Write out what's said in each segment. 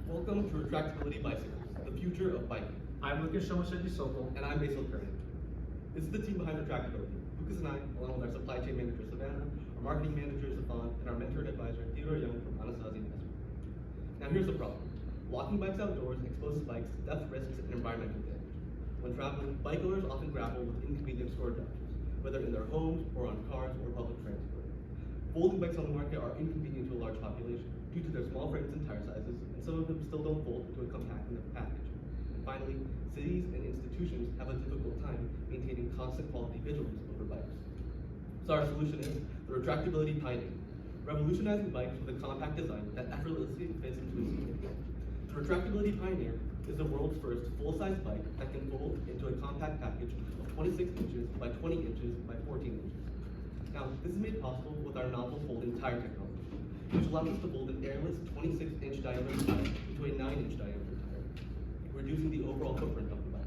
Welcome to Retractability Bicycles, the future of biking. I'm Lucas Sokol. And I'm Basil Curran. This is the team behind Retractability. Lucas and I, along with our supply chain manager Savannah, our marketing manager Stefan, and our mentor and advisor Theodore Young from Anasazi Investment. Now here's the problem. Walking bikes outdoors exposes bikes to theft risks and environmental damage. When traveling, bike owners often grapple with inconvenient storage options, whether in their homes or on cars or public transport. Folding bikes on the market are inconvenient to a large population due to their small frames and tire sizes, and some of them still don't fold into a compact enough package. And finally, cities and institutions have a difficult time maintaining constant quality vigilance over bikes. So our solution is the Retractability Pioneer, revolutionizing bikes with a compact design that effortlessly fits into a suitcase. The Retractability Pioneer is the world's first full-size bike that can fold into a compact package of 26 inches by 20 inches by 14 inches. Now, this is made possible with our novel folding tire technology, which allows us to fold an airless 26-inch diameter tire into a 9-inch diameter tire, reducing the overall footprint of the bike.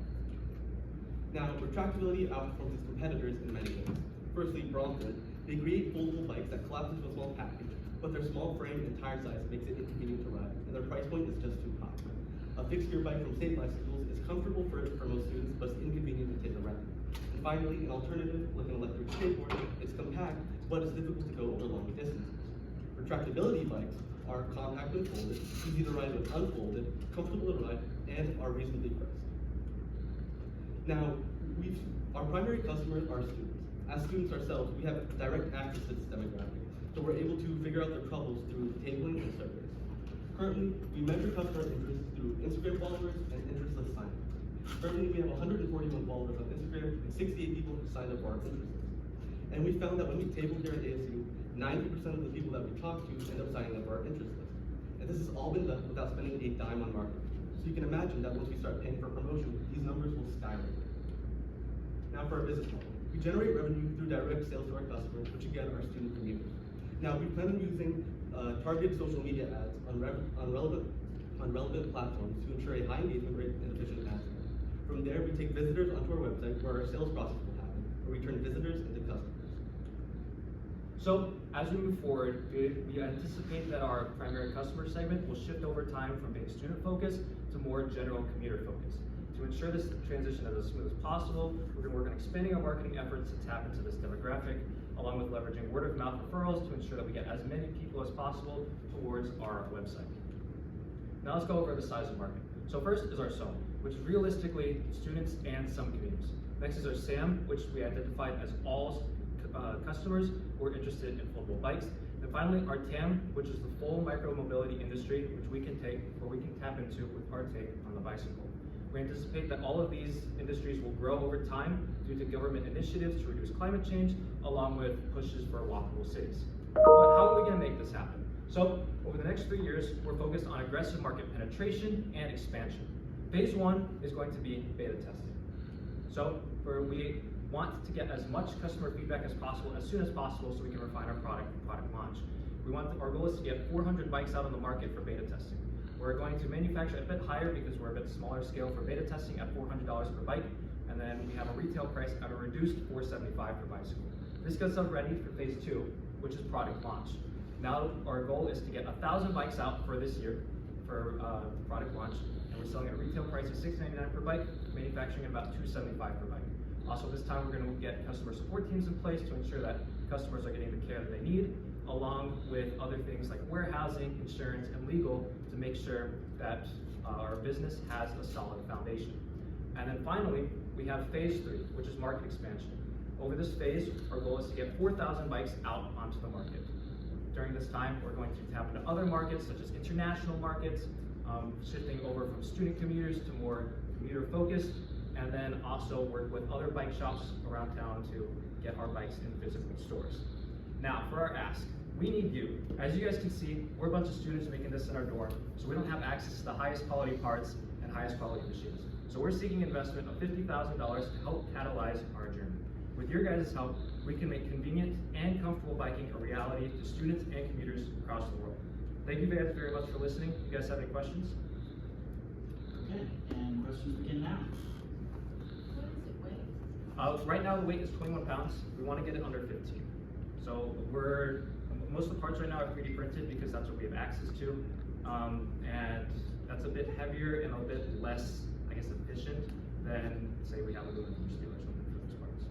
Now, Retractability outperforms its competitors in many ways. Firstly, Bronco, they create foldable bikes that collapse into a small package, but their small frame and tire size makes it inconvenient to ride, and their price point is just too high. A fixed-gear bike from State Bicycles is comfortable for most students, but it's inconvenient to take around. And finally, an alternative, like an electric skateboard, it's compact, but it's difficult to go over long distances. Retractability bikes are compact when folded, easy to ride when unfolded, comfortable to ride, and are reasonably priced. Now, our primary customers are students. As students ourselves, we have direct access to this demographic, so we're able to figure out their troubles through tabling and surveys. Currently, we measure customer interest through Instagram followers and interest list sign-up. Currently, we have 141 followers on Instagram and 68 people who signed up for our interest list. And we found that when we tabled here at ASU, 90% of the people that we talked to end up signing up for our interest list. And this has all been done without spending a dime on marketing. So you can imagine that once we start paying for promotion, these numbers will skyrocket. Now for our business model. We generate revenue through direct sales to our customers, which again are student commuters. Now we plan on using targeted social media ads on relevant platforms to ensure a high engagement rate and efficient ad spend. From there, we take visitors onto our website where our sales process will happen, where we turn visitors into customers. So as we move forward, we anticipate that our primary customer segment will shift over time from being student focused to more general commuter focused. To ensure this transition is as smooth as possible, we're going to work on expanding our marketing efforts to tap into this demographic, along with leveraging word of mouth referrals to ensure that we get as many people as possible towards our website. Now let's go over the size of the market. So first is our SOM, which is realistically students and some commuters. Next is our SAM, which we identified as all customers who are interested in foldable bikes. And finally, our TAM, which is the full micro-mobility industry, which we can tap into with our take on the bicycle. We anticipate that all of these industries will grow over time due to government initiatives to reduce climate change, along with pushes for walkable cities. But how are we going to make this happen? So, over the next 3 years, we're focused on aggressive market penetration and expansion. Phase 1 is going to be beta testing. So, we want to get as much customer feedback as possible, as soon as possible, so we can refine our product for product launch. Our goal is to get 400 bikes out on the market for beta testing. We're going to manufacture a bit higher because we're a bit smaller scale for beta testing at $400 per bike, and then we have a retail price at a reduced $475 per bicycle. This gets us ready for phase 2, which is product launch. Now our goal is to get 1,000 bikes out for this year for product launch, and we're selling at a retail price of $699 per bike, manufacturing at about $275 per bike. Also this time we're going to get customer support teams in place to ensure that customers are getting the care that they need, along with other things like warehousing, insurance, and legal to make sure that our business has a solid foundation. And then finally, we have phase 3, which is market expansion. Over this phase, our goal is to get 4,000 bikes out onto the market. During this time, we're going to tap into other markets, such as international markets, shifting over from student commuters to more commuter focused, and then also work with other bike shops around town to get our bikes in physical stores. Now, for our ask, we need you. As you guys can see, we're a bunch of students making this in our dorm, so we don't have access to the highest quality parts and highest quality machines. So we're seeking investment of $50,000 to help catalyze our journey. With your guys' help, we can make convenient and comfortable biking a reality to students and commuters across the world. Thank you guys very much for listening. You guys have any questions? Okay, and questions begin now. What does it weigh? Right now the weight is 21 pounds. We want to get it under 15. So most of the parts right now are 3D printed because that's what we have access to. And that's a bit heavier and a bit less, I guess, efficient than, say, we have a moving from steel or something for those parts.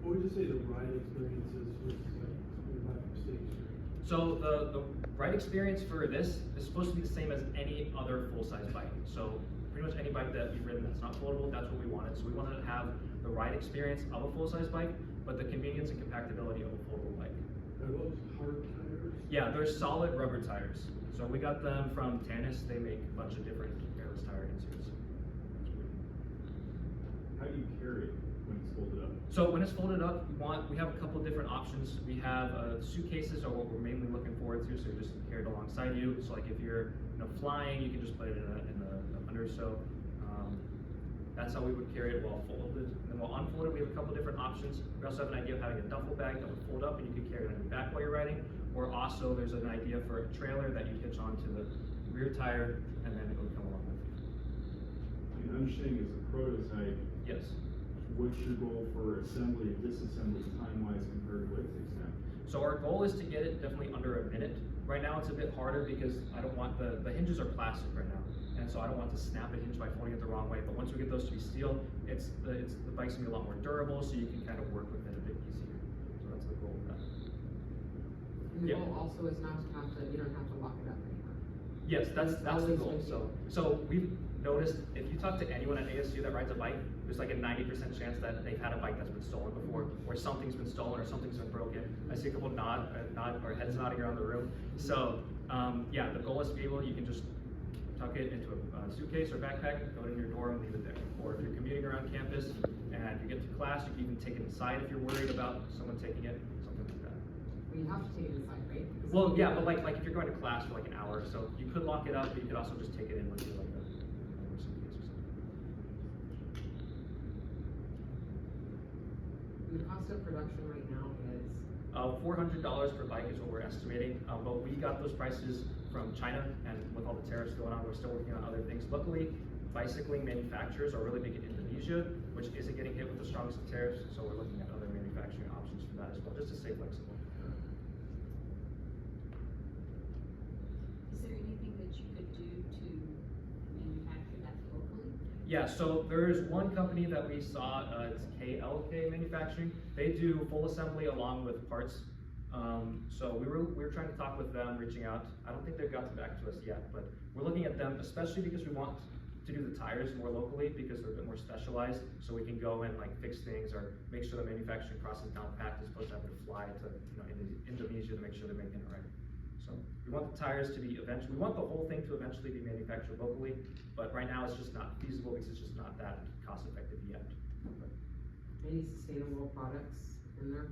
What would you say the ride experience is versus like when you buy from State Street? So the ride experience for this is supposed to be the same as any other full-size bike. So pretty much any bike that you've ridden that's not foldable, that's what we wanted. So we wanted to have the ride experience of a full-size bike, but the convenience and compactability of a foldable bike. Are those hard tires? Yeah, they're solid rubber tires. So we got them from Tanis. They make a bunch of different airless tire inserts. How do you carry it when it's folded up? So when it's folded up, we have a couple of different options. We have suitcases are what we're mainly looking forward to, so you just carry it alongside you. So like if you're flying, you can just put it in the under. So that's how we would carry it while folded. And then while unfolded, we have a couple of different options. We also have an idea of having a duffel bag that would fold up and you can carry it on your back while you're riding. Or also there's an idea for a trailer that you hitch onto the rear tire and then it would come along with you. And understanding as a prototype, Yes. what's your goal for assembly and disassembly time-wise compared with exam? So our goal is to get it definitely under a minute. Right now it's a bit harder because I don't want the hinges are plastic right now. And so I don't want to snap a hinge by folding it the wrong way. But once we get those to be steel, the bike's gonna be a lot more durable, so you can kind of work with it a bit easier. So that's the goal of that. And the Yeah. goal also is not to have to, you don't have to lock it up anymore. Yes, that's the always goal. with you. So we've noticed if you talk to anyone at ASU that rides a bike, there's like a 90% chance that they've had a bike that's been stolen before, or something's been stolen, or something's been broken. I see a couple nod or heads nodding around the room. So yeah, the goal is to be able, you can just tuck it into a suitcase or backpack, throw it in your dorm, and leave it there. Or if you're commuting around campus and you get to class, you can even take it inside if you're worried about someone taking it, something like that. Well, you have to take it inside, right? Because Well, yeah, but like if you're going to class for like an hour or so, you could lock it up, but you could also just take it in with you like a suitcase or something. And the cost of production right now is, $400 per bike is what we're estimating, but we got those prices from China, and with all the tariffs going on, we're still working on other things. Luckily, bicycling manufacturers are really big in Indonesia, which isn't getting hit with the strongest of tariffs, so we're looking at other manufacturing options for that as well, just to stay flexible. Is there anything that you could do to manufacture that locally? Yeah, so there's one company that we saw, it's KLK Manufacturing. They do full assembly along with parts. So we were trying to talk with them, reaching out. I don't think they've gotten back to us yet, but we're looking at them, especially because we want to do the tires more locally because they're a bit more specialized. So we can go and like fix things or make sure the manufacturing process is down packed as opposed to having to fly to Indonesia to make sure they're making it right. So we want the tires to be we want the whole thing to eventually be manufactured locally, but right now it's just not feasible because it's just not that cost effective yet. any sustainable products in there?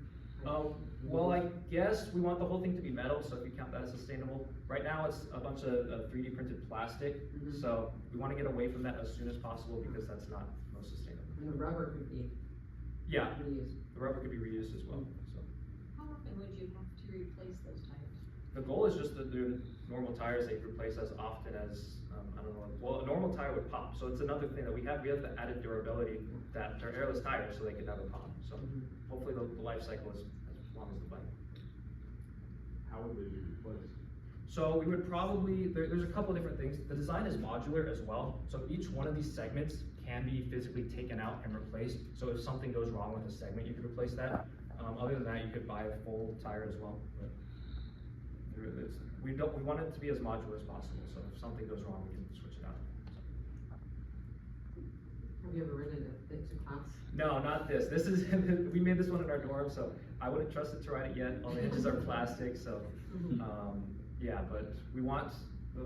Well, I guess we want the whole thing to be metal, so if you count that as sustainable. Right now, it's a bunch of 3D printed plastic, so we want to get away from that as soon as possible because that's not most sustainable. And the rubber could be Yeah, reused. the rubber could be reused as well, so. How often would you have to replace those tires? The goal is just to do normal tires that you replace as often as, I don't know, well, a normal tire would pop, so it's another thing that we have the added durability that they're airless tires, so they can never pop, so hopefully the life cycle is as long as the bike. How would they be replaced? So we would probably, there's a couple different things. The design is modular as well. So each one of these segments can be physically taken out and replaced. So if something goes wrong with a segment, you could replace that. Other than that, you could buy a full tire as well. But we want it to be as modular as possible. So if something goes wrong, we can switch it out. Have you ever ridden it to class? No, not this. This is, we made this one in our dorm, so I wouldn't trust it to ride it yet. All the hinges are plastic, so, yeah, but we want,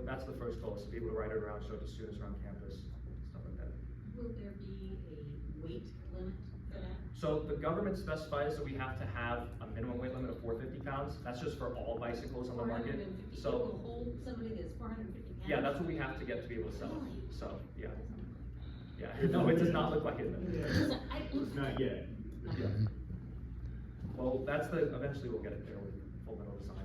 that's the first goal, is to be able to ride it around, show it to students around campus, stuff like that. Will there be a weight limit for that? So the government specifies that we have to have a minimum weight limit of 450 pounds. That's just for all bicycles on the market. 450, So, it will hold somebody that's 450 pounds? yeah, that's what we have to get to be able to sell it. Really? So, yeah. Yeah, no, it does not look like it. It's not yet. Yeah. Well, that's eventually we'll get it there with full metal design.